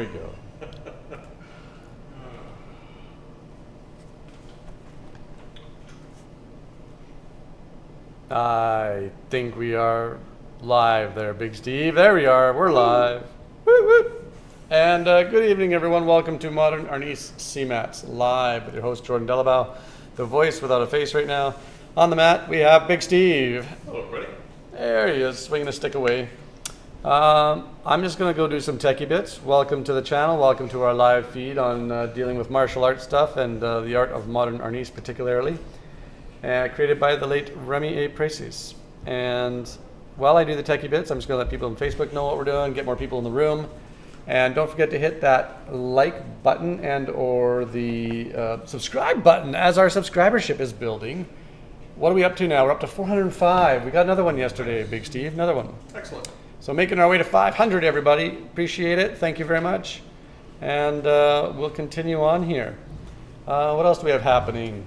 we go. I think we are live there, Big Steve. There we are. We're live. Woo, woo. And good evening, everyone. Welcome to Modern Arnis CMATS live with your host, Jordan Dellabough, the voice without a face right now. On the mat, we have Big Steve. Hello, everybody. There he is, swinging a stick away. I'm just going to go do some techie bits. Welcome to the channel. Welcome to our live feed on dealing with martial arts stuff and the art of modern Arnis particularly. Created by the late Remy A. Precis. And while I do the techie bits, I'm just going to let people on Facebook know what we're doing, get more people in the room. And don't forget to hit that like button and or the subscribe button as our subscribership is building. What are we up to now? We're up to 405. We got another one yesterday, Big Steve. Another one. Excellent. So making our way to 500, everybody. Appreciate it. Thank you very much. And we'll continue on here. What else do we have happening?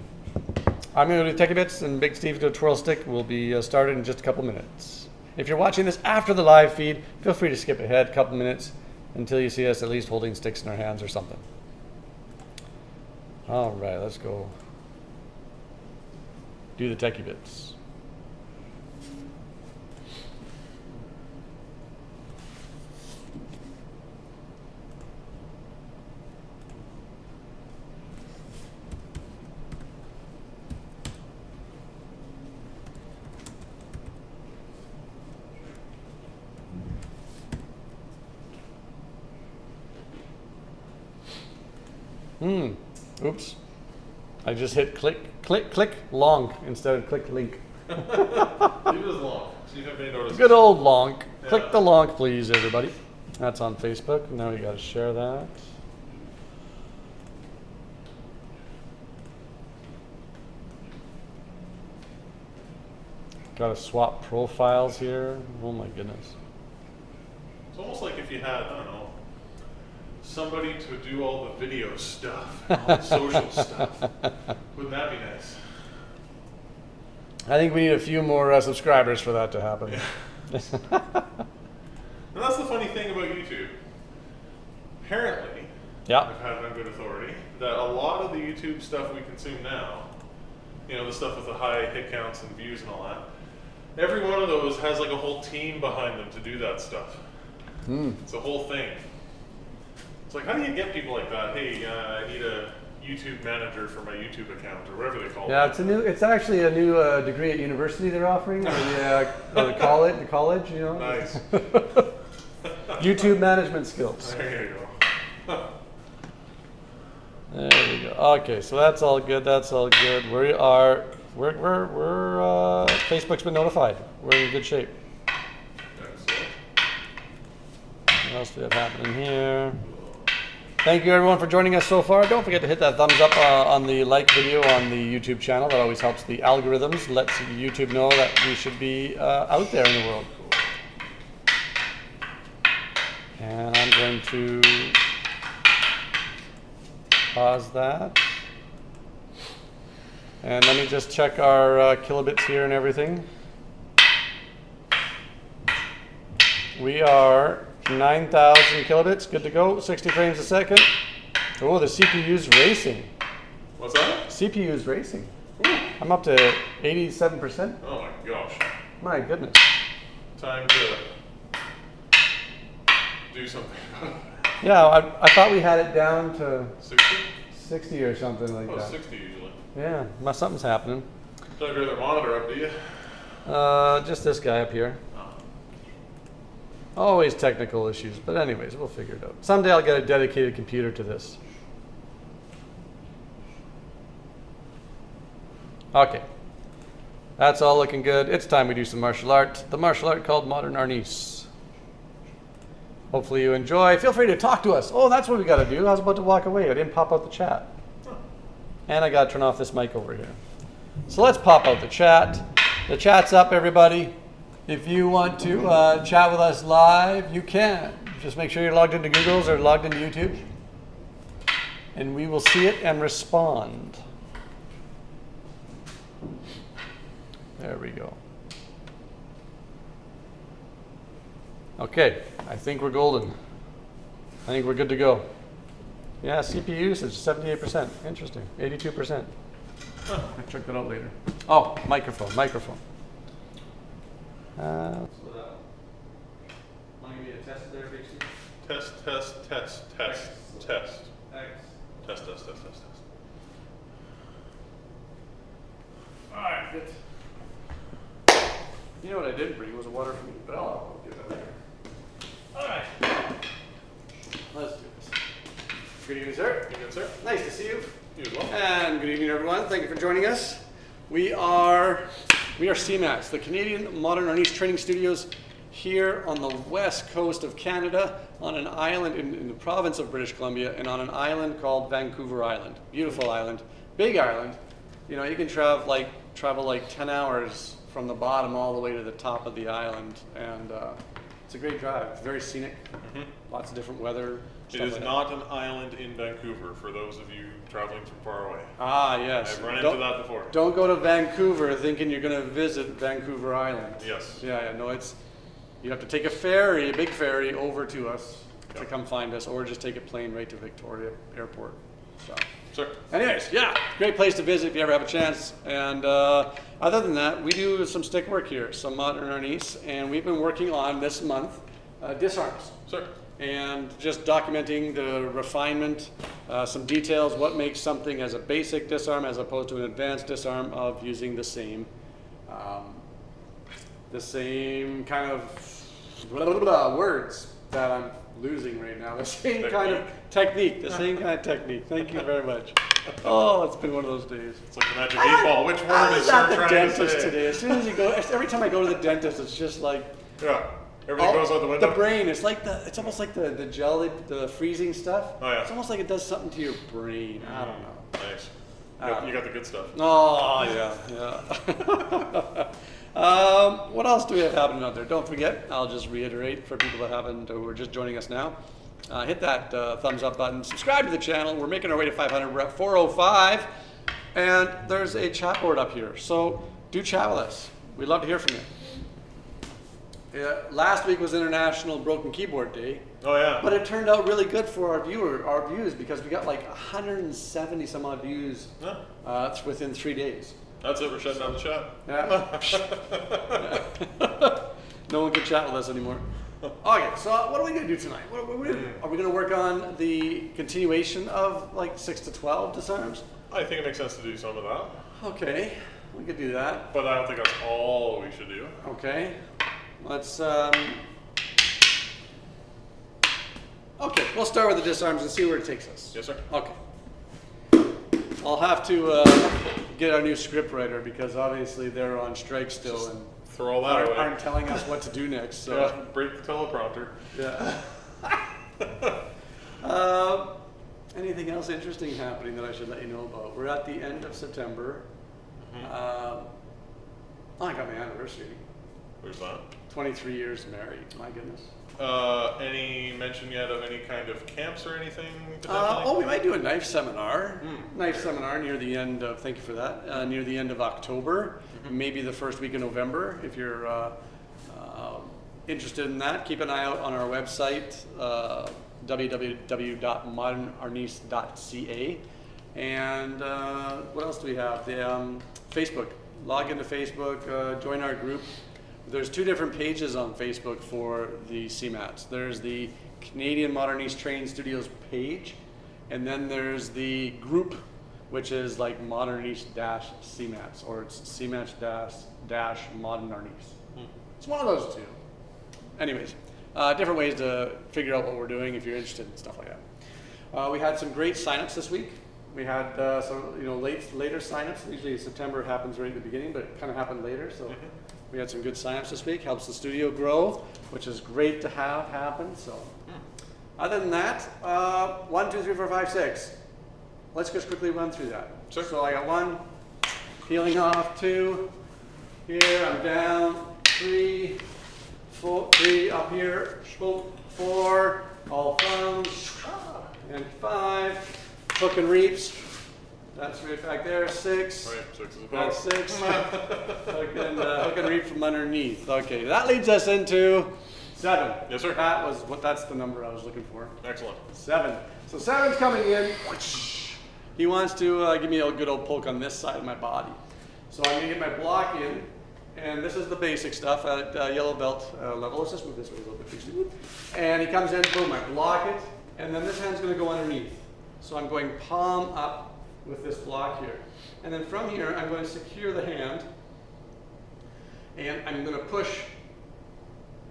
I'm going to do techie bits, and Big Steve's going to twirl stick. We'll be started in just a couple minutes. If you're watching this after the live feed, feel free to skip ahead a couple minutes until you see us at least holding sticks in our hands or something. All right, let's go do the techie bits. Oops. I just hit click, click, click, long instead of click, link. Leave it as long, so you have any notice. Good old lonk. Yeah. Click the lonk, please, everybody. That's on Facebook. Now we got to share that. Got to swap profiles here. Oh my goodness. It's almost like if you had, I don't know, somebody to do all the video stuff, and all the social stuff. Wouldn't that be nice? I think we need a few more subscribers for that to happen. Yeah. And that's the funny thing about YouTube. Apparently, Yeah. I've had it on good authority, that a lot of the YouTube stuff we consume now, you know, the stuff with the high hit counts and views and all that, every one of those has like a whole team behind them to do that stuff. It's a whole thing. It's like, how do you get people like that? Hey, I need a YouTube manager for my YouTube account, or whatever they call it. Yeah, it's actually a new degree at university they're offering, or the college, you know. Nice. YouTube management skills. There you go. There we go. Okay, so that's all good. That's all good. We're Facebook's been notified. We're in good shape. Excellent. What else do we have happening here? Thank you everyone for joining us so far. Don't forget to hit that thumbs up on the like video on the YouTube channel. That always helps the algorithms. Lets YouTube know that we should be out there in the world. And I'm going to pause that. And let me just check our kilobits here and everything. We are 9,000 kilobits, good to go, 60 frames a second. Oh, the CPU's racing. What's that? CPU's racing. Ooh. I'm up to 87%. Oh my gosh. My goodness. Time to do something about it. Yeah, I thought we had it down to 60? 60 or something like Oh, that. 60 usually. Yeah, something's happening. Don't have your other monitor up, do you? Just this guy up here. Always technical issues, but anyways, we'll figure it out. Someday I'll get a dedicated computer to this. Okay. That's all looking good. It's time we do some martial art. The martial art called Modern Arnis. Hopefully you enjoy. Feel free to talk to us. Oh, that's what we got to do. I was about to walk away. I didn't pop out the chat. And I got to turn off this mic over here. So let's pop out the chat. The chat's up, everybody. If you want to chat with us live, you can. Just make sure you're logged into Google's or logged into YouTube. And we will see it and respond. There we go. Okay, I think we're golden. think we're good to go. Yeah, CPU usage, 78%. Interesting. 82%. I'll check that out later. Oh, microphone. Want to give me a test there, Big Steve? Test. Test. Alright, good. You know what I did bring was a water from you, but I'll get that later. Alright. Let's do this. Good evening, sir. You good, sir? Nice to see you. You as well. And good evening, everyone. Thank you for joining us. We are CMATS, the Canadian Modern Arnis Training Studios, here on the west coast of Canada, on an island in the province of British Columbia, and on an island called Vancouver Island. Beautiful island, big island. You know, you can travel like 10 hours from the bottom all the way to the top of the island, and it's a great drive. It's very scenic. Lots of different weather. It is not an island in Vancouver, for those of you traveling from far away. Ah, yes. I've run into that before. Don't go to Vancouver thinking you're going to visit Vancouver Island. Yes. Yeah, no, you have to take a ferry, a big ferry, over to us to come find us, or just take a plane right to Victoria Airport. So. Sir. Anyways, yeah, great place to visit if you ever have a chance. And other than that, we do some stick work here, some modern Arnis, and we've been working on this month Disarms. Sir. And just documenting the refinement, some details, what makes something as a basic disarm as opposed to an advanced disarm of using the same kind of words that I'm losing right now. The same kind of technique. Thank you very much. Oh, it's been one of those days. It's like the magic 8-ball. Which word is sir trying to say? Dentist today. As soon as you go, every time I go to the dentist, it's just like. Yeah. Everything goes out the window? The brain, it's almost like the jelly, the freezing stuff. Oh, yeah. It's almost like it does something to your brain. I don't know. Nice. You got the good stuff. Oh, yeah. What else do we have happening out there? Don't forget, I'll just reiterate for people who are just joining us now. Hit that thumbs up button. Subscribe to the channel. We're making our way to 500. We're at 405. And there's a chat board up here. So do chat with us. We'd love to hear from you. Last week was International Broken Keyboard Day. Oh yeah. But it turned out really good for our views, because we got like 170 some odd views within 3 days. That's it. We're shutting down the chat. Yeah. No one can chat with us anymore. Okay, so what are we going to do tonight? Are we going to work on the continuation of like 6 to 12 disarms? I think it makes sense to do some of that. Okay, we could do that. But I don't think that's all we should do. Okay. Let's, okay, we'll start with the disarms and see where it takes us. Yes, sir. Okay. I'll have to get our new script writer, because obviously they're on strike still and throw all that away. Aren't telling us what to do next. So. Yeah, break the teleprompter. Yeah. Anything else interesting happening that I should let you know about? We're at the end of September. I got my anniversary. Where's that? 23 years married. My goodness. Any mention yet of any kind of camps or anything? We might do a knife seminar. Knife seminar near the end of, thank you for that, near the end of October, maybe the first week of November. If you're interested in that, keep an eye out on our website, www.modernarnis.ca. And what else do we have? The Facebook. Log into Facebook, join our group. There's 2 different pages on Facebook for the CMATS. There's the Canadian Modern Arnis Training Studios page, and then there's the group, which is like Modern Arnis-CMATS, or it's CMATS-Modern Arnis. It's one of those 2. Anyways, different ways to figure out what we're doing if you're interested in stuff like that. We had some great signups this week. We had some, later signups. Usually September happens right at the beginning, but it kind of happened later. So we had some good signups this week. Helps the studio grow, which is great to have happen. So other than that, 1, 2, 3, 4, 5, 6. Let's just quickly run through that. Sure. So I got 1, peeling off, 2. Here I'm down, 3, 4, 3 up here, 4, all thumbs, and 5. Hook and reaps. That's right back there. 6. Right, 6 is about. That's 6. Hook and reap from underneath. Okay, that leads us into 7. Yes, sir. That's the number I was looking for. Excellent. 7. So 7's coming in. He wants to give me a good old poke on this side of my body. So I'm gonna get my block in, and this is the basic stuff at yellow belt level. Let's just move this way a little bit, please. And he comes in, boom, I block it, and then this hand's gonna go underneath. So I'm going palm up with this block here. And then from here, I'm going to secure the hand, and I'm gonna push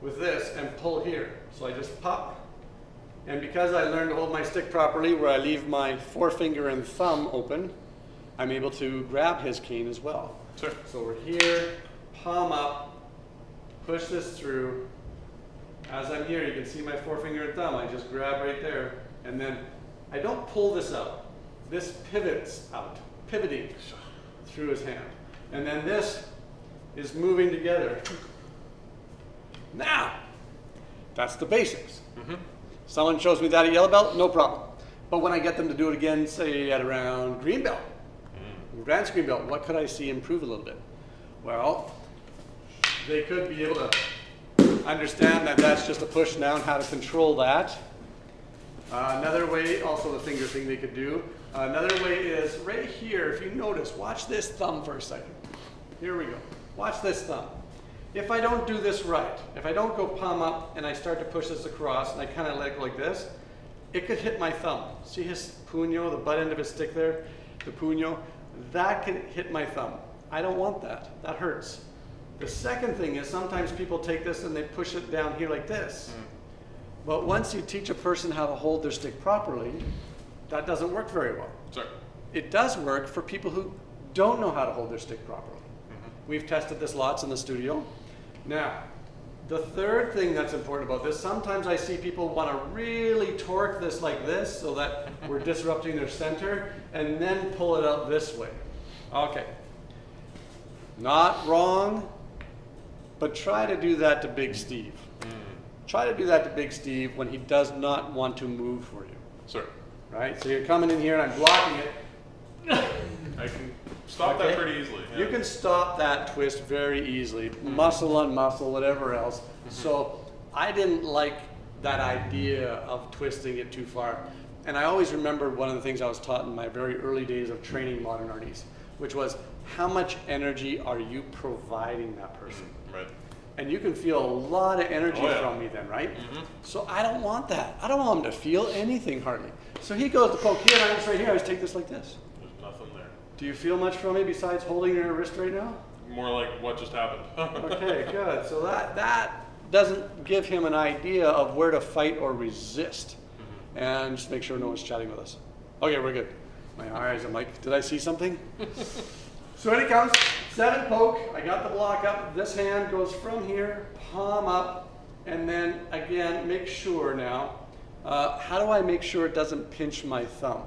with this and pull here. So I just pop, and because I learned to hold my stick properly, where I leave my forefinger and thumb open, I'm able to grab his cane as well. Sure. So we're here, palm up, push this through. As I'm here, you can see my forefinger and thumb. I just grab right there, and then I don't pull this out. This pivots out, pivoting through his hand. And then this is moving together. Now, that's the basics. Someone shows me that at yellow belt, no problem. But when I get them to do it again, say at around green belt, advanced green belt, what could I see improve a little bit? Well, they could be able to understand that that's just a push now and how to control that. Another way, also the finger thing they could do. Another way is right here, if you notice, watch this thumb for a second. Here we go. Watch this thumb. If I don't do this right, if I don't go palm up and I start to push this across and I kind of let it go like this, it could hit my thumb. See his puño, the butt end of his stick there, the puño? That can hit my thumb. I don't want that. That hurts. The second thing is sometimes people take this and they push it down here like this. But once you teach a person how to hold their stick properly, that doesn't work very well. Sure. It does work for people who don't know how to hold their stick properly. We've tested this lots in the studio. Now, the third thing that's important about this, sometimes I see people want to really torque this like this so that we're disrupting their center, and then pull it out this way. Okay. Not wrong, but try to do that to Big Steve. Try to do that to Big Steve when he does not want to move for you. Sure. Right? So you're coming in here and I'm blocking it. I can stop that pretty easily. Yeah. You can stop that twist very easily, muscle on muscle, whatever else. So I didn't like that idea of twisting it too far. And I always remember one of the things I was taught in my very early days of training modern Arnis, which was how much energy are you providing that person? Right. And you can feel a lot of energy from me then, right? So I don't want that. I don't want him to feel anything hardly. So he goes to poke here, and I'm just right here. I just take this like this. There's nothing there. Do you feel much from me besides holding your wrist right now? More like what just happened. Okay, good. So that doesn't give him an idea of where to fight or resist. And just make sure no one's chatting with us. Okay, we're good. My eyes, I'm like, did I see something? So in it comes, 7 poke. I got the block up. This hand goes from here, palm up, and then again, make sure now. How do I make sure it doesn't pinch my thumb?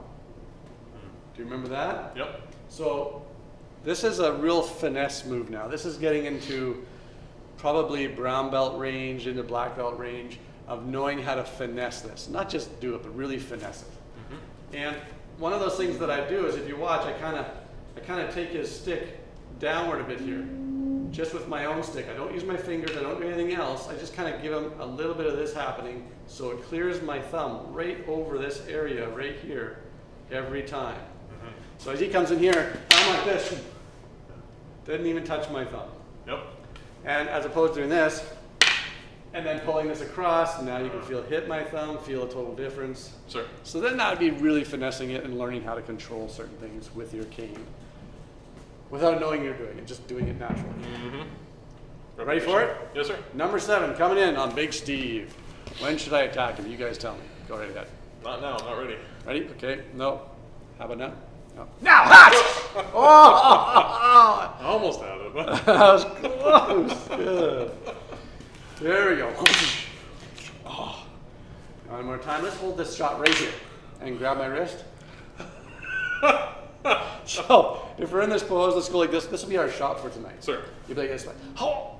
Do you remember that? Yep. So this is a real finesse move now. This is getting into probably brown belt range, into black belt range of knowing how to finesse this. Not just do it, but really finesse it. And one of those things that I do is, if you watch, I kind of take his stick downward a bit here, just with my own stick. I don't use my fingers, I don't do anything else. I just kind of give him a little bit of this happening so it clears my thumb right over this area right here every time. So as he comes in here, I'm like this. Didn't even touch my thumb. Yep. And as opposed to doing this, and then pulling this across, and now you can feel it hit my thumb, feel a total difference. Sure. So then that would be really finessing it and learning how to control certain things with your cane without knowing you're doing it, just doing it naturally. Ready for it? Yes, sir. Number 7, coming in on Big Steve. When should I attack him? You guys tell me. Go right ahead. Not now, not ready. Ready? Okay. No. How about now? No. Now! Hot! Oh! I almost had it. That was close. Good. There we go. Oh. One more time. Let's hold this shot right here and grab my wrist. So, if we're in this pose, let's go like this. This will be our shot for tonight. Sir. You'll be like this, like, oh!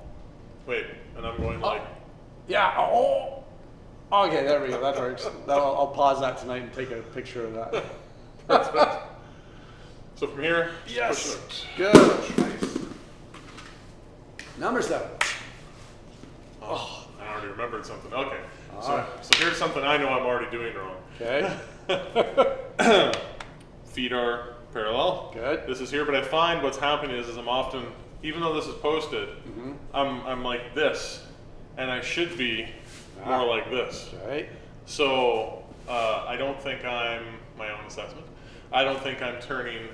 Wait, and I'm going like... Yeah, oh! Okay, there we go. That works. I'll pause that tonight and take a picture of that. Perfect. So from here, Yes. push it. Good. Nice. Number 7. Oh, now already remembered something. Okay, Ah. so here's something I know I'm already doing wrong. Okay. Feet are parallel. Good. This is here, but I find what's happening is I'm often, even though this is posted, I'm like this, and I should be more like this. Okay. So I don't think I'm, my own assessment, I don't think I'm turning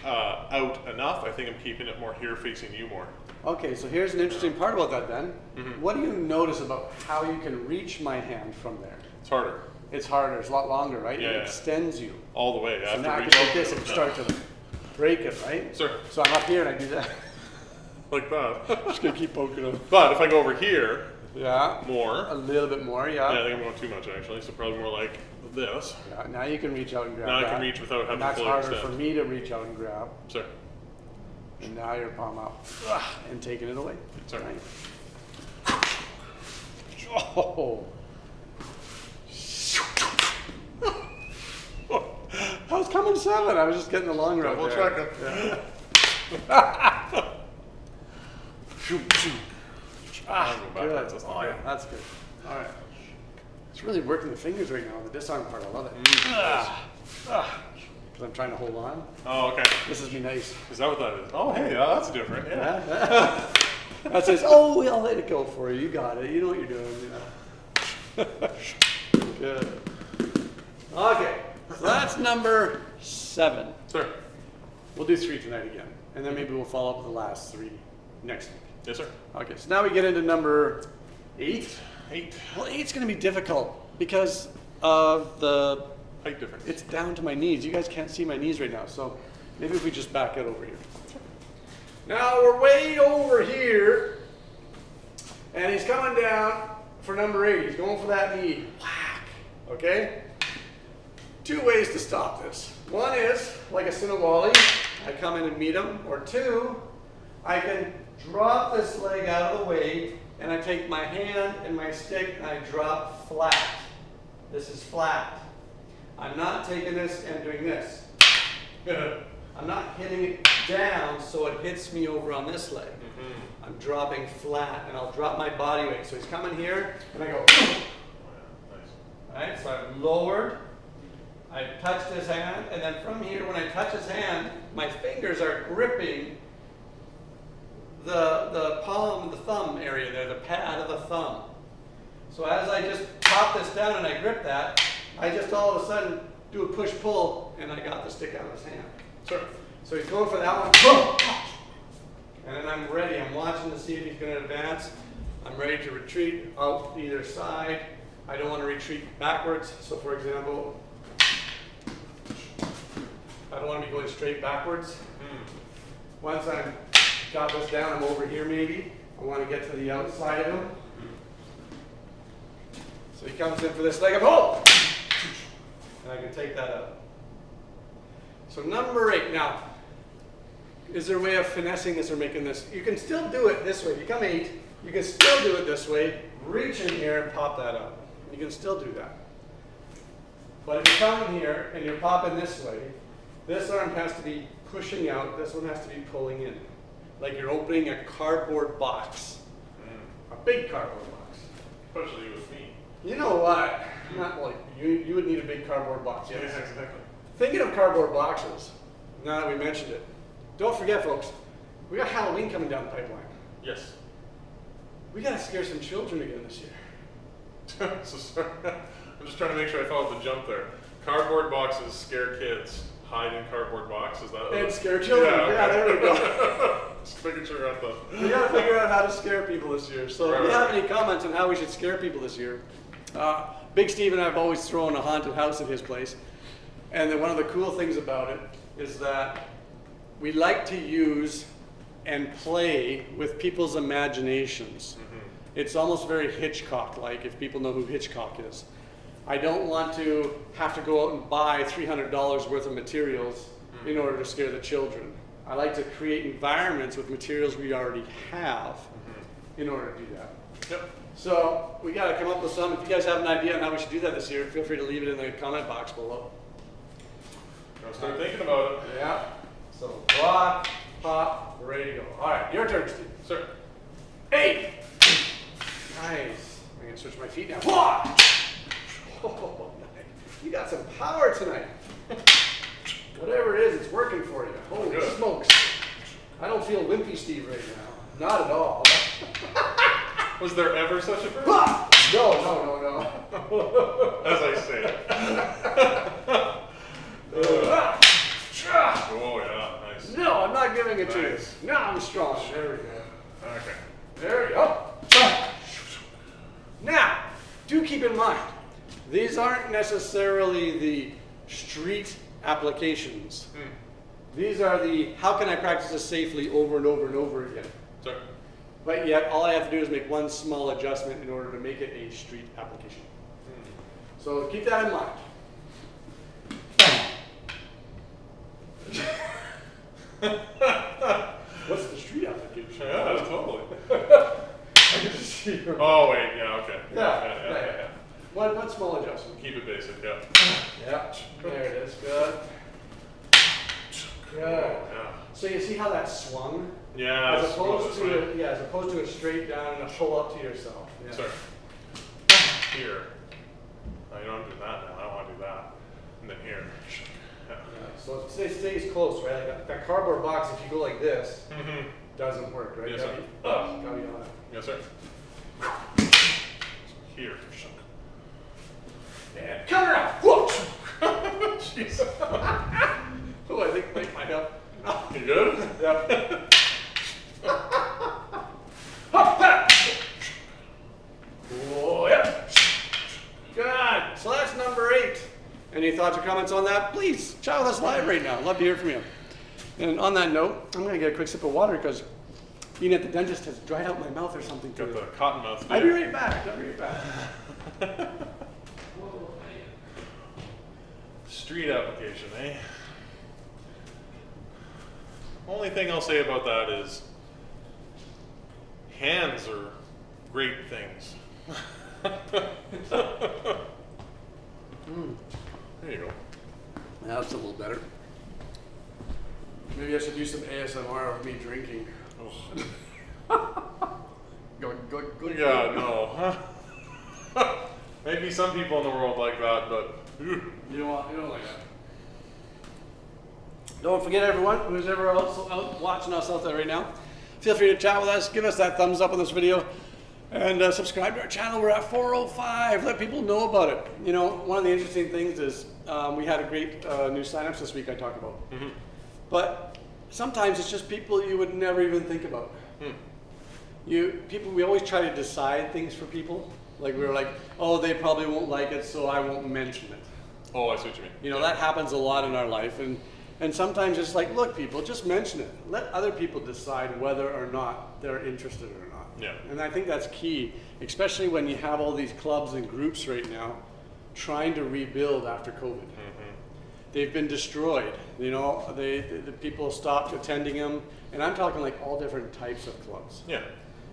out enough. I think I'm keeping it more here, facing you more. Okay, so here's an interesting part about that then. What do you notice about how you can reach my hand from there? It's harder. It's harder, it's a lot longer, right? Yeah, It yeah. extends you. All the way. I So have now I to can reach take out this to and it. start to break it, right? Sir, So I'm up here and I do that. like that. Just gonna keep poking them. But if I go over here Yeah. more, A little bit more, yeah, I yeah. think I'm going too much actually, so probably more like this. Yeah, now you can reach out and grab Now I that. can reach without having And to that's fully harder extend. for me to reach out and grab. Sir, And now your palm up and taking it away. Sorry. Right. Oh. I was coming 7. I was just getting the long road. double there. checking. Ah, I'll go good. backwards, that's not Oh, yeah, good. that's good. All right. It's really working the fingers right now. The disarm part, I love it. Because I'm trying to hold on. Oh, okay. This is me nice. Is that what that is? Oh, hey, that's different. Yeah. That says, oh, I'll let it go for you. You got it. You know what you're doing. You know. Good. Okay. So that's number 7. Sir. We'll do 3 tonight again. And then maybe we'll follow up with the last 3 next week. Yes, sir. Okay. So now we get into number 8. 8. Well, 8's going to be difficult because of the, Height difference. it's down to my knees. You guys can't see my knees right now. So maybe if we just back it over here. Now we're way over here, and he's coming down for number 8. He's going for that knee. Whack. Okay? 2 ways to stop this. One is, like a Sinawali, I come in and meet him. Or 2, I can drop this leg out of the way, and I take my hand and my stick, and I drop flat. This is flat. I'm not taking this and doing this. I'm not hitting it down so it hits me over on this leg. I'm dropping flat, and I'll drop my body weight. So he's coming here, and I go, Nice. right? So I've lowered, I've touched his hand, and then from here, when I touch his hand, my fingers are gripping the palm, the thumb area there, the pad of the thumb. So as I just pop this down and I grip that, I just all of a sudden do a push-pull, and I got the stick out of his hand. Sir. So he's going for that one. Boom! And then I'm ready. I'm watching to see if he's going to advance. I'm ready to retreat out either side. I don't want to retreat backwards. So for example, I don't want to be going straight backwards. Once I've got this down, I'm over here maybe. I want to get to the outside of him. So he comes in for this leg of hold. And I can take that out. So number 8. Now, is there a way of finessing this or making this? You can still do it this way. If you come 8, you can still do it this way. Reach in here and pop that out. You can still do that. But if you're coming here and you're popping this way, this arm has to be pushing out. This one has to be pulling in. Like you're opening a cardboard box. A big cardboard box. Especially with me. You know what? Not like you would need a big cardboard box. Yeah, Yes. exactly. Thinking of cardboard boxes, now that we mentioned it, don't forget, folks, we got Halloween coming down the pipeline. Yes. We got to scare some children again this year. So sorry. I'm just trying to make sure I followed the jump there. Cardboard boxes scare kids. Hide in cardboard boxes. That And scare children. Yeah, there we go. Just making sure I got the. We got to figure out how to scare people this year. So if you Right. have any comments on how we should scare people this year, Big Steve and I have always thrown a haunted house at his place. And then one of the cool things about it is that we like to use and play with people's imaginations. It's almost very Hitchcock-like, if people know who Hitchcock is. I don't want to have to go out and buy $300 worth of materials in order to scare the children. I like to create environments with materials we already have in order to do that. Yep. So we got to come up with some. If you guys have an idea on how we should do that this year, feel free to leave it in the comment box below. I'll start thinking about it. Yeah. So block, pop, ready to go. All right, your turn, Steve. Sir. 8. Nice. I'm gonna switch my feet now. Oh, you got some power tonight. Whatever it is, it's working for you. Holy Good. smokes. I don't feel wimpy Steve right now. Not at all. Was there ever such a person? No. As I say it. Oh yeah, nice. No, I'm not giving it to you. Nice. No, I'm strong. There we go. Okay. There we go. Now, do keep in mind, these aren't necessarily the street applications. These are the, how can I practice this safely over and over and over again? Sorry. But yet, all I have to do is make one small adjustment in order to make it a street application. So keep that in mind. What's the street application? Yeah, totally. I can just see your... Oh wait, yeah, okay. Yeah. One small adjustment. Keep it basic, yeah. Yeah, there it is. Good. Good. Yeah. So you see how that swung? Yeah. As that's opposed right. to as opposed to a straight down and a pull up to yourself. Yeah. Sorry. Here. Oh, you don't want to do that now. I don't want to do that. And then here. Yeah. Yeah. So it stays close, right? Like that cardboard box, if you go like this, doesn't work, right? Yes, Gotta sir. be, gotta be on it. Yes, sir. Here. Yeah. Come around. Whoa! Jeez. Oh, I think Mike might help. You good? Yep. Hop, that. Oh, yeah. Good. So that's number 8. Any thoughts or comments on that? Please chat with us live right now. Love to hear from you. And on that note, I'm going to get a quick sip of water because being at the dentist has dried out my mouth or something. Got the cotton mouth. I'll be right back. I'll be right back. Street application, eh? Only thing I'll say about that is hands are great things. There you go. That's a little better. Maybe I should do some ASMR of me drinking. Go. Yeah, no. Maybe some people in the world like that, but You don't like that. Don't forget, everyone who's ever also out watching us out there right now, feel free to chat with us, give us that thumbs up on this video, and subscribe to our channel. We're at 405. Let people know about it. You know, one of the interesting things is we had a great new signups this week I talked about. But sometimes it's just people you would never even think about. We always try to decide things for people. Like we were like, oh, they probably won't like it, so I won't mention it. oh, I see what you mean. You know, that happens a lot in our life. And sometimes it's like, look, people, just mention it. Let other people decide whether or not they're interested or not. Yeah. And I think that's key, especially when you have all these clubs and groups right now trying to rebuild after COVID. They've been destroyed. You know, the people stopped attending them. And I'm talking like all different types of clubs. Yeah.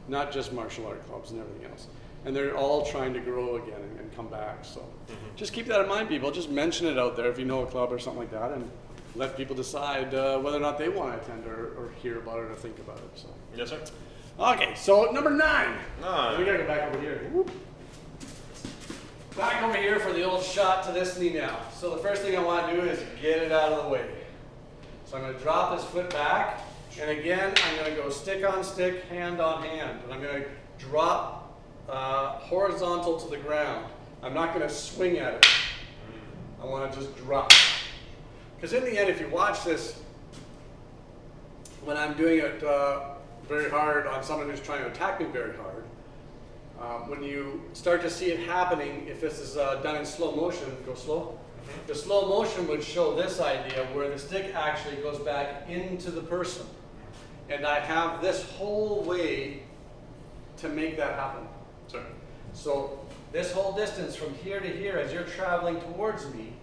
Not just martial art clubs and everything else. And they're all trying to grow again and come back. So just keep that in mind, people. Just mention it out there if you know a club or something like that, and let people decide whether or not they want to attend or hear about it or think about it. So. Yes, sir. Okay, so number 9. 9. We gotta go back over here. Whoop. Back over here for the old shot to this knee now. So the first thing I want to do is get it out of the way. So I'm going to drop this foot back, and again I'm going to go stick on stick, hand on hand, and I'm going to drop horizontal to the ground. I'm not going to swing at it. I want to just drop. Because in the end, if you watch this, when I'm doing it very hard on someone who's trying to attack me very hard, when you start to see it happening, if this is done in slow motion, go slow. The slow motion would show this idea where the stick actually goes back into the person. And I have this whole way to make that happen. Sorry. So this whole distance from here to here, as you're traveling towards me,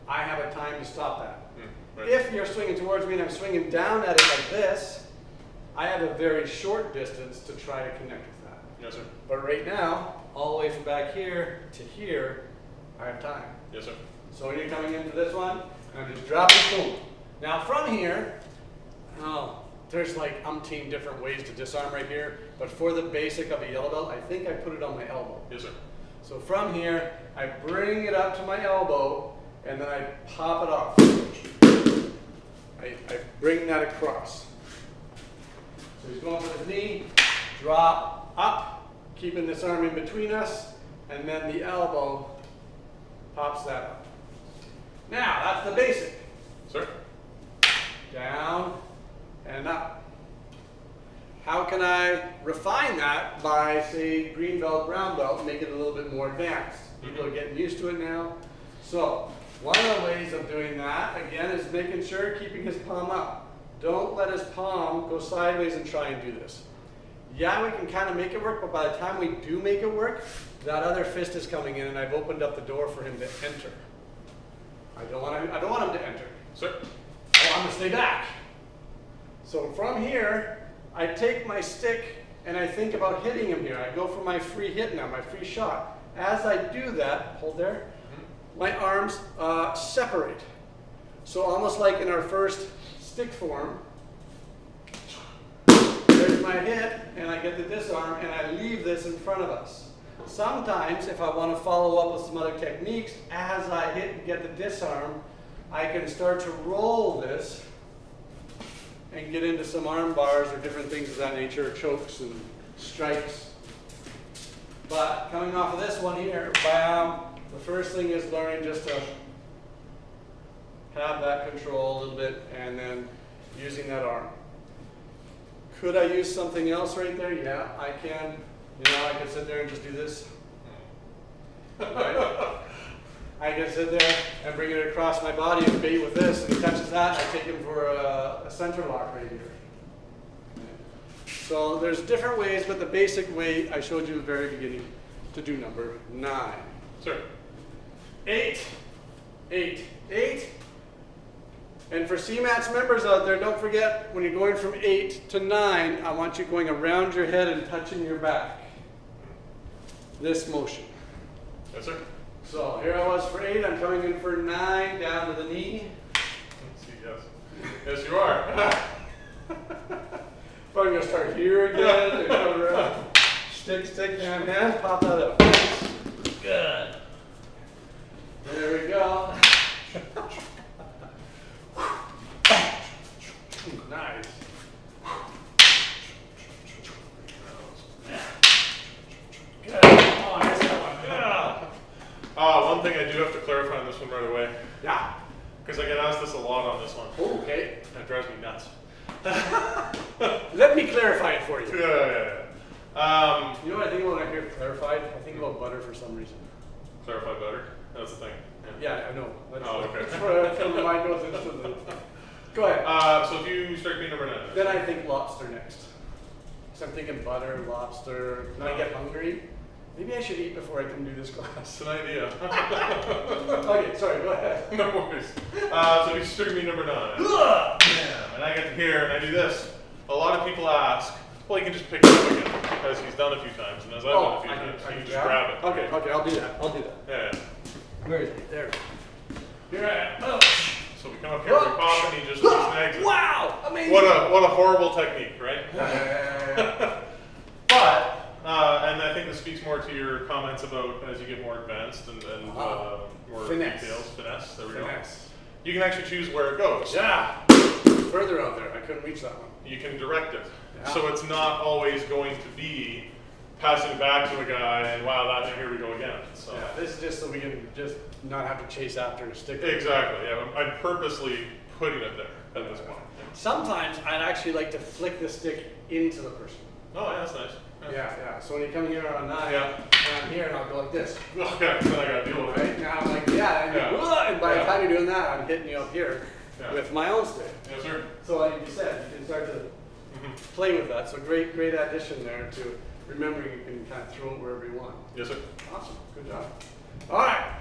I have a time to stop that. Right. If you're swinging towards me and I'm swinging down at it like this, I have a very short distance to try to connect with that. Yes, sir. But right now, all the way from back here to here, I have time. Yes, sir. So when you're coming into this one, I'm just dropping, boom. Now from here, there's like umpteen different ways to disarm right here, but for the basic of a yellow belt, I think I put it on my elbow. Yes, sir. So from here, I bring it up to my elbow, and then I pop it off. I bring that across. So he's going for his knee, drop, up, keeping this arm in between us, and then the elbow pops that up. Now, that's the basic. Sir? Down and up. How can I refine that by, say, green belt, brown belt, and make it a little bit more advanced? People are getting used to it now. So, one of the ways of doing that, again, is making sure keeping his palm up. Don't let his palm go sideways and try and do this. Yeah, we can kind of make it work, but by the time we do make it work, that other fist is coming in, and I've opened up the door for him to enter. I don't want him to enter. Sir? Oh, I'm going to stay back. So from here, I take my stick and I think about hitting him here. I go for my free hit now, my free shot. As I do that, hold there, my arms separate. So almost like in our first stick form, there's my hit, and I get the disarm, and I leave this in front of us. Sometimes, if I want to follow up with some other techniques, as I hit and get the disarm, I can start to roll this and get into some arm bars or different things of that nature, chokes and strikes. But coming off of this one here, bam, the first thing is learning just to have that control a little bit and then using that arm. Could I use something else right there? Yeah, I can. You know, I can sit there and just do this. Right? I can sit there and bring it across my body and bait with this, and he touches that, I take him for a center lock right here. So there's different ways, but the basic way I showed you at the very beginning to do number 9. Sir? 8, 8, 8. And for CMATS members out there, don't forget, when you're going from 8 to 9, I want you going around your head and touching your back. This motion. Yes, sir. So here I was for 8, I'm coming in for 9, down to the knee. Let's see, yes. Yes, you are. Probably gonna start here again, and come around. Stick, hand, pop that up. Good. There we go. Nice. Good. Oh, I missed that one. Yeah. One thing I do have to clarify on this one right away, Yeah. because I get asked this a lot on this one. Oh, okay. It drives me nuts. Let me clarify it for you. Yeah. You know what I think about when I hear clarified? I think about butter for some reason. Clarify better. That's the thing. Yeah, I know. That's, Oh, okay. That's where my mind goes instantly. Go ahead. So if you strike me number 9. Then I think lobster next. So I'm thinking butter, lobster. When I get hungry, maybe I should eat before I come do this class. It's an idea. Okay, sorry, go ahead. No worries. So if you strike me number 9. And I get to here and I do this. A lot of people ask, well, you can just pick it up again, as he's done a few times, and as I've done a few times, you can just grab it. Okay, I'll do that. Yeah. Where is it? There. Here I am. Oh. So we come up here, we pop, and he just snags it. Wow! Amazing! What a horrible technique, right? Yeah. But, and I think this speaks more to your comments about as you get more advanced and more Finesse. details. Finesse, there we Finesse. go. You can actually choose where it goes. Yeah. Further out there. I couldn't reach that one. You can direct it. Yeah. So it's not always going to be passing back to a guy and wow, here we go again. So. Yeah, this is just so we can just not have to chase after a stick. Exactly, yeah. I'm purposely putting it there at this point. Sometimes I'd actually like to flick the stick into the person. Oh, yeah, that's nice. Yeah. So when you come here on 9, Yeah. and I'm here and I'll go like this. Okay, then I gotta deal with it. Right? Now I'm like, and by the time you're doing that, I'm hitting you up here with my own stick. Yes, sir. So like you said, you can start to play with that. So great addition there to remembering you can kind of throw it wherever you want. Yes, sir. Awesome, good job. All right,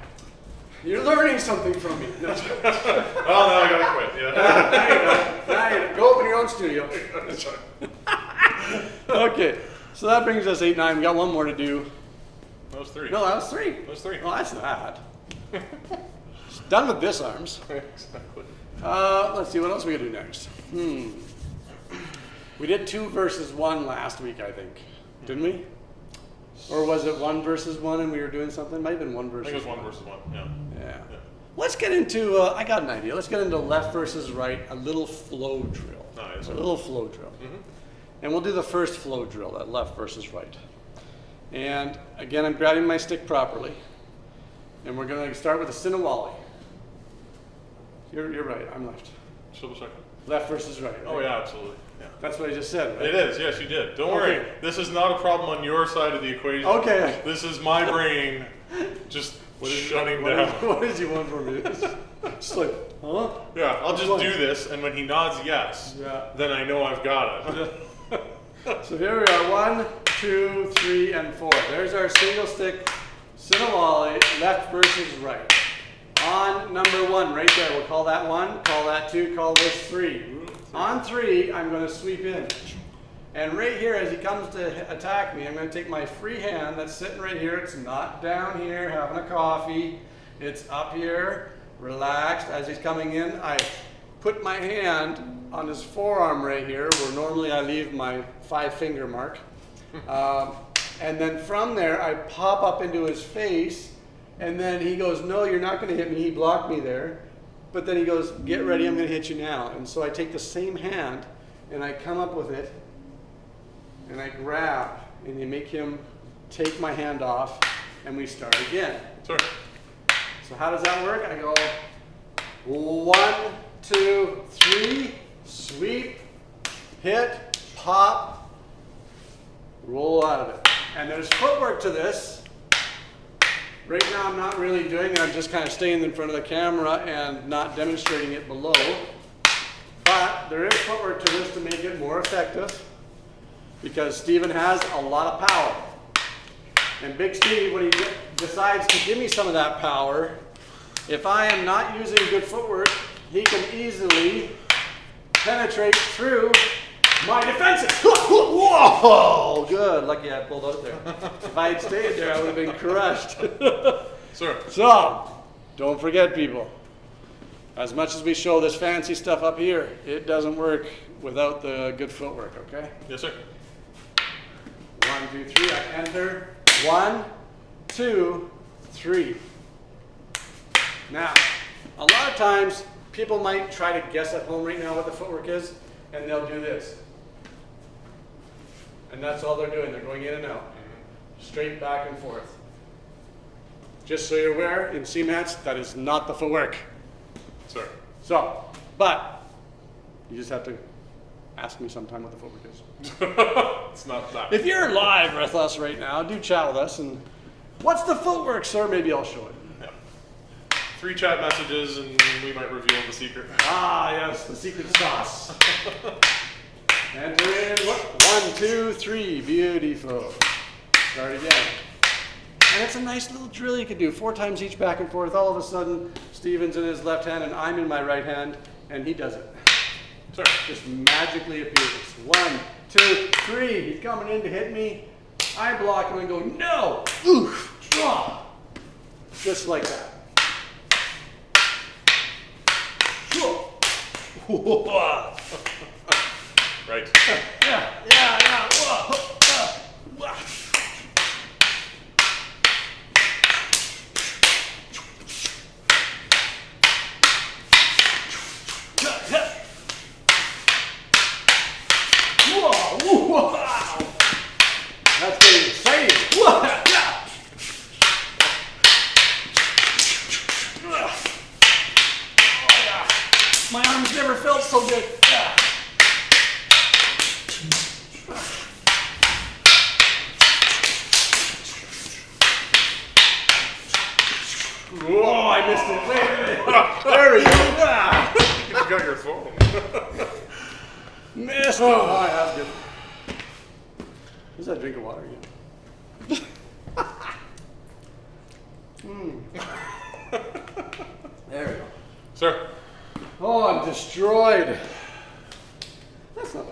you're learning something from me. No, Well, now I gotta quit, yeah. now you go. Go open your own studio. Okay, so that brings us 8, 9. We got one more to do. That was 3. No, that was 3. That was 3. Well, that's that. It's done with disarms. Exactly. Let's see what else we gotta do next. We did 2 versus 1 last week, I think. Didn't we? Or was it 1 versus 1 and we were doing something? It might have been 1 versus 1. I think it was 1 versus 1, yeah. Yeah. Let's get into, I got an idea. Let's get into left versus right, a little flow drill. Nice. A little flow drill. And we'll do the first flow drill, that left versus right. And again, I'm grabbing my stick properly. And we're going to start with a Sinawali. You're right, I'm left. Just double checking. Left versus right. Oh, yeah, absolutely. Yeah. That's what I just said, right? It is, yes, you did. Don't worry. This is not a problem on your side of the equation. Okay. This is my brain just shutting down. What did you want from me? Just like, huh? Yeah, I'll just do this, and when he nods yes, then I know I've got it. So here we are, 1, 2, 3, and 4. There's our single stick Sinawali, left versus right. On number 1, right there, we'll call that 1, call that 2, call this 3. On 3, I'm going to sweep in. And right here, as he comes to attack me, I'm going to take my free hand that's sitting right here. It's not down here having a coffee. It's up here, relaxed. As he's coming in, I put my hand on his forearm right here, where normally I leave my 5-finger mark. And then from there, I pop up into his face, and then he goes, no, you're not going to hit me. He blocked me there. But then he goes, get ready, I'm going to hit you now. And so I take the same hand, and I come up with it, and I grab, and you make him take my hand off, and we start again. Sure. So how does that work? I go 1, 2, 3, sweep, hit, pop, roll out of it. And there's footwork to this. Right now I'm not really doing it. I'm just kind of staying in front of the camera and not demonstrating it below. But there is footwork to this to make it more effective, because Steven has a lot of power. And Big Steve, when he decides to give me some of that power, if I am not using good footwork, he can easily penetrate through my defenses. Whoa! Good. Lucky I pulled out there. If I had stayed there, I would have been crushed. Sir. So, don't forget, people. As much as we show this fancy stuff up here, it doesn't work without the good footwork, okay? Yes, sir. 1, 2, 3. I enter. 1, 2, 3. Now, a lot of times, people might try to guess at home right now what the footwork is, and they'll do this. And that's all they're doing. They're going in and out. Straight back and forth. Just so you're aware, in CMATS, that is not the footwork. Sir. So, but, you just have to ask me sometime what the footwork is. It's not that. If you're live with us right now, do chat with us. And what's the footwork, sir? Maybe I'll show it. Yeah. 3 chat messages, and we might reveal the secret. Ah, yes, the secret sauce. Enter in. 1, 2, 3. Beautiful. Start again. And it's a nice little drill you can do. 4 times each back and forth. All of a sudden, Steven's in his left hand and I'm in my right hand, and he does it. Sir. Just magically appears. 1, 2, 3. He's coming in to hit me. I block him and go, no! Oof! Draw! Just like that. Right. Yeah. Whoa. Wow. That's getting exciting. My arms never felt so good. Whoa, I missed it. Wait. There we go. You got your phone. Missed it. Oh, that was good. Where's that drink of water again? There we go. Sir. Oh, I'm destroyed. That's not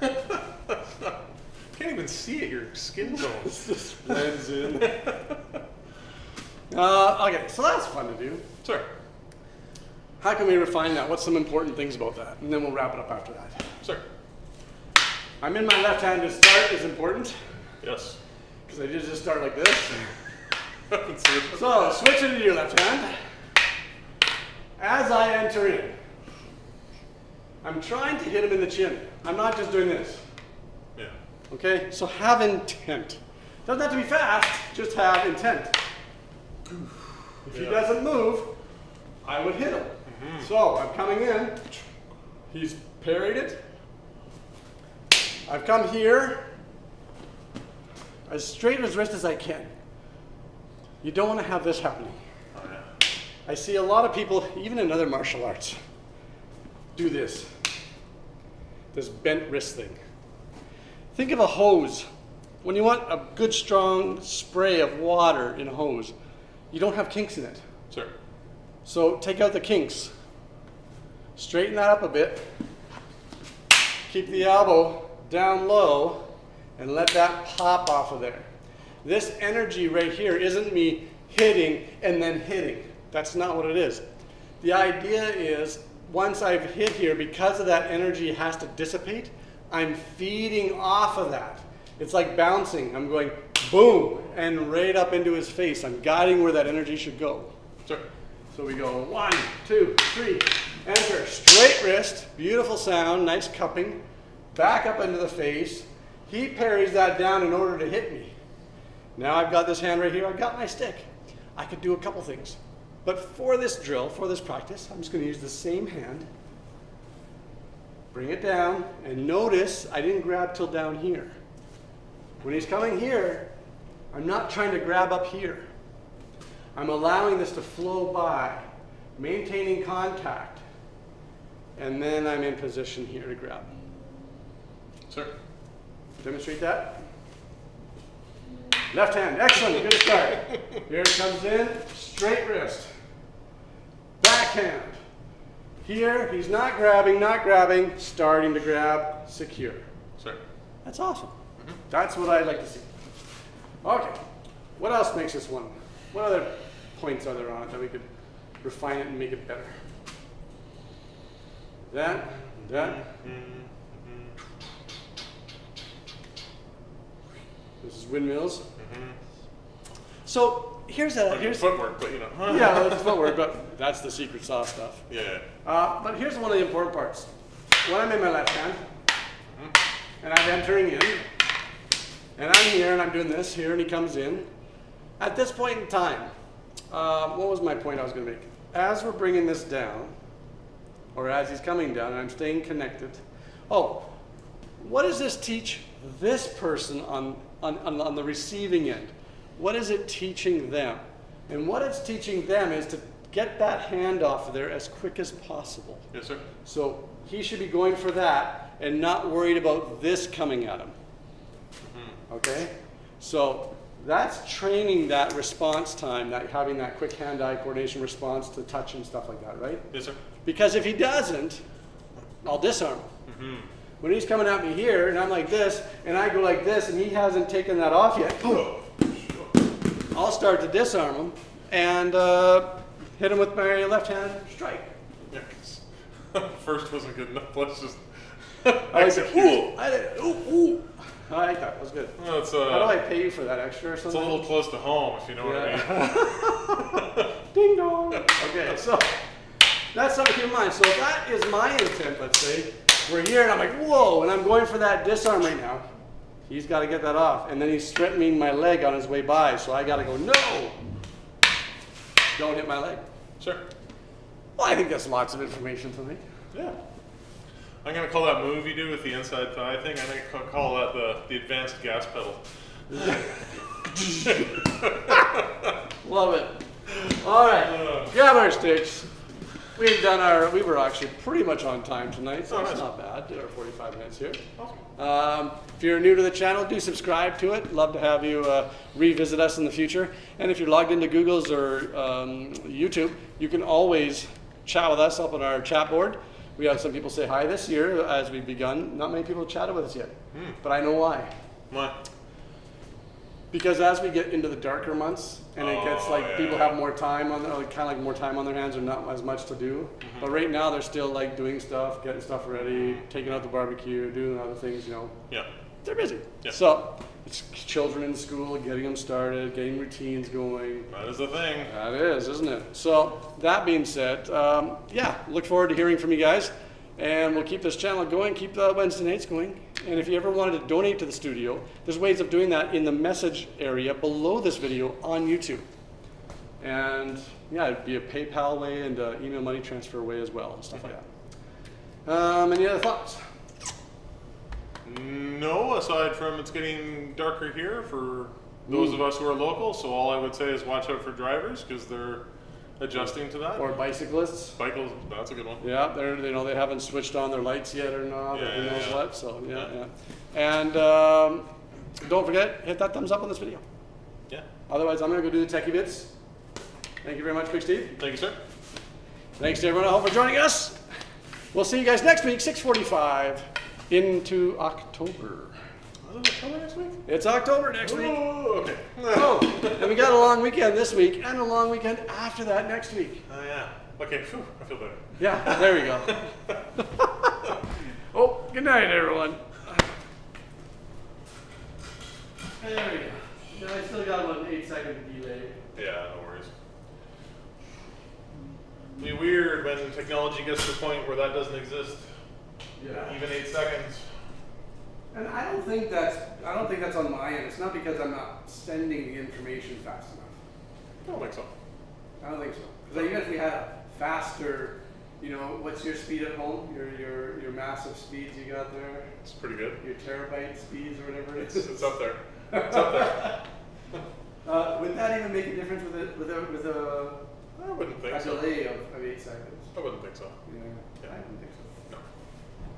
bad. Can't even see it, your skin tone. Just blends in. Okay, so that's fun to do. Sir. How can we refine that? What's some important things about that? And then we'll wrap it up after that. Sir. I'm in my left hand to start is important. Yes. Because I just start like this. So switch it to your left hand. As I enter in, I'm trying to hit him in the chin. I'm not just doing this. Yeah. Okay, so have intent. Doesn't have to be fast, just have intent. If he doesn't move, I would hit him. So I'm coming in, he's parried it. I've come here, as straight as wrist as I can. You don't want to have this happening. Oh, yeah. I see a lot of people, even in other martial arts, do this bent wrist thing. Think of a hose. When you want a good strong spray of water in a hose, you don't have kinks in it. Sure. So take out the kinks. Straighten that up a bit. Keep the elbow down low and let that pop off of there. This energy right here isn't me hitting and then hitting. That's not what it is. The idea is once I've hit here, because of that energy has to dissipate, I'm feeding off of that. It's like bouncing. I'm going boom and right up into his face. I'm guiding where that energy should go. Sure. So we go 1, 2, 3, enter, straight wrist, beautiful sound, nice cupping, back up into the face. He parries that down in order to hit me. Now I've got this hand right here, I've got my stick. I could do a couple things. But for this drill, for this practice, I'm just going to use the same hand, bring it down, and notice I didn't grab till down here. When he's coming here, I'm not trying to grab up here. I'm allowing this to flow by, maintaining contact, and then I'm in position here to grab. Sure. Demonstrate that. Left hand, excellent, good start. Here it comes in, straight wrist. Backhand. Here, he's not grabbing, starting to grab, secure. Sure. That's awesome. That's what I like to see. Okay, what else makes this one? What other points are there on it that we could refine it and make it better? That. This is windmills. So here's footwork, but you know. Yeah, it's footwork, but that's the secret sauce stuff. Yeah. But here's one of the important parts. When I'm in my left hand, and I'm entering in, and I'm here, and I'm doing this here, and he comes in. At this point in time, what was my point I was going to make? As we're bringing this down, or as he's coming down, and I'm staying connected. Oh, what does this teach this person on the receiving end? What is it teaching them? And what it's teaching them is to get that hand off of there as quick as possible. Yes, sir. So he should be going for that and not worried about this coming at him. Okay? So that's training that response time, that having that quick hand-eye coordination response to touch and stuff like that, right? Yes, sir. Because if he doesn't, I'll disarm him. When he's coming at me here, and I'm like this, and I go like this, and he hasn't taken that off yet, boom, I'll start to disarm him and hit him with my left hand strike. Yeah, 'cause first wasn't good enough. Let's just I like it. Ooh. I like that. That was good. Well, it's, how do I pay you for that extra or it's something? a little close to home, if you know what I mean. Ding dong. Okay, so that's something to keep in mind. So if that is my intent, let's say, we're here and I'm like, whoa, and I'm going for that disarm right now. He's got to get that off. And then he's threatening my leg on his way by, so I got to go, no! Don't hit my leg. Sure. Well, I think that's lots of information for me. Yeah. I'm going to call that move you do with the inside thigh thing, I'm going to call that the advanced gas pedal. Love it. All right, grab our sticks. We were actually pretty much on time tonight, so it's not bad. Did our 45 minutes here. Awesome. If you're new to the channel, do subscribe to it. Love to have you revisit us in the future. And if you're logged into Google's or YouTube, you can always chat with us up on our chat board. We have some people say hi this year as we've begun. Not many people have chatted with us yet, but I know why. Why? Because as we get into the darker months, and it gets like people have more time on their, like, kind of like more time on their hands, or not as much to do. But right now they're still like doing stuff, getting stuff ready, taking out the barbecue, doing other things. You know. Yeah. They're busy. Yeah. So it's children in school, getting them started, getting routines going. That is the thing. That is, isn't it? So that being said, yeah, look forward to hearing from you guys. And we'll keep this channel going, keep the Wednesday nights going. And if you ever wanted to donate to the studio, there's ways of doing that in the message area below this video on YouTube. And yeah, it'd be a PayPal way and email money transfer way as well, and stuff like that. Any other thoughts? No, aside from it's getting darker here for those of us who are local. So all I would say is watch out for drivers because they're adjusting to that. Or bicyclists. Cycles, that's a good one. Yeah, they haven't switched on their lights yet or not, or who knows what. So yeah. And don't forget, hit that thumbs up on this video. Yeah. Otherwise, I'm gonna go do the techie bits. Thank you very much, Big Steve. Thank you, sir. Thanks to everyone at home for joining us. We'll see you guys next week, 6:45 into October. Is it October next week? It's October next week. Oh, okay. Oh, and we got a long weekend this week and a long weekend after that next week. Oh, yeah. Okay, phew, I feel better. Yeah, there we go. Oh, good night, everyone. There we go. I still got about an 8-second delay. Yeah, no worries. It'll be weird when technology gets to the point where that doesn't exist. Yeah. Even 8 seconds. And I don't think that's on my end. It's not because I'm not sending the information fast enough. I don't think so. I don't think so. Because even if we had a faster, you know, what's your speed at home? Your massive speeds you got there? It's pretty good. Your terabyte speeds or whatever it is. It's up there. It's up there. Would that even make a difference with a I wouldn't think so. delay of 8 seconds? I wouldn't think so. Yeah, I don't think so. No.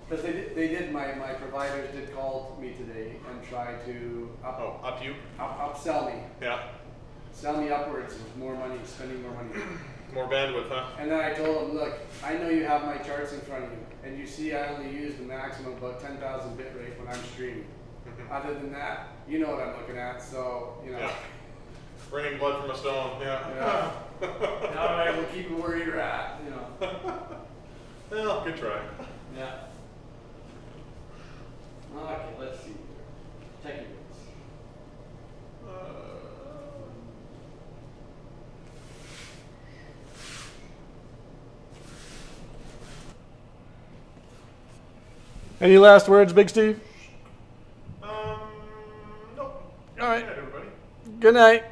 Because they did, my providers did call me today and try to Up you? upsell me. Yeah. Sell me upwards of more money, spending more money. More bandwidth, huh? And then I told them, look, I know you have my charts in front of you, and you see I only use the maximum of about 10,000 bit rate when I'm streaming. Other than that, you know what I'm looking at, so, you know. Yeah. Bringing blood from a stone, yeah. Yeah. All right, we'll keep it where you're at, you know. Well, good try. Yeah. Okay, let's see here. Techie bits. Any last words, Big Steve? Nope. All right. Good night, everybody. Good night.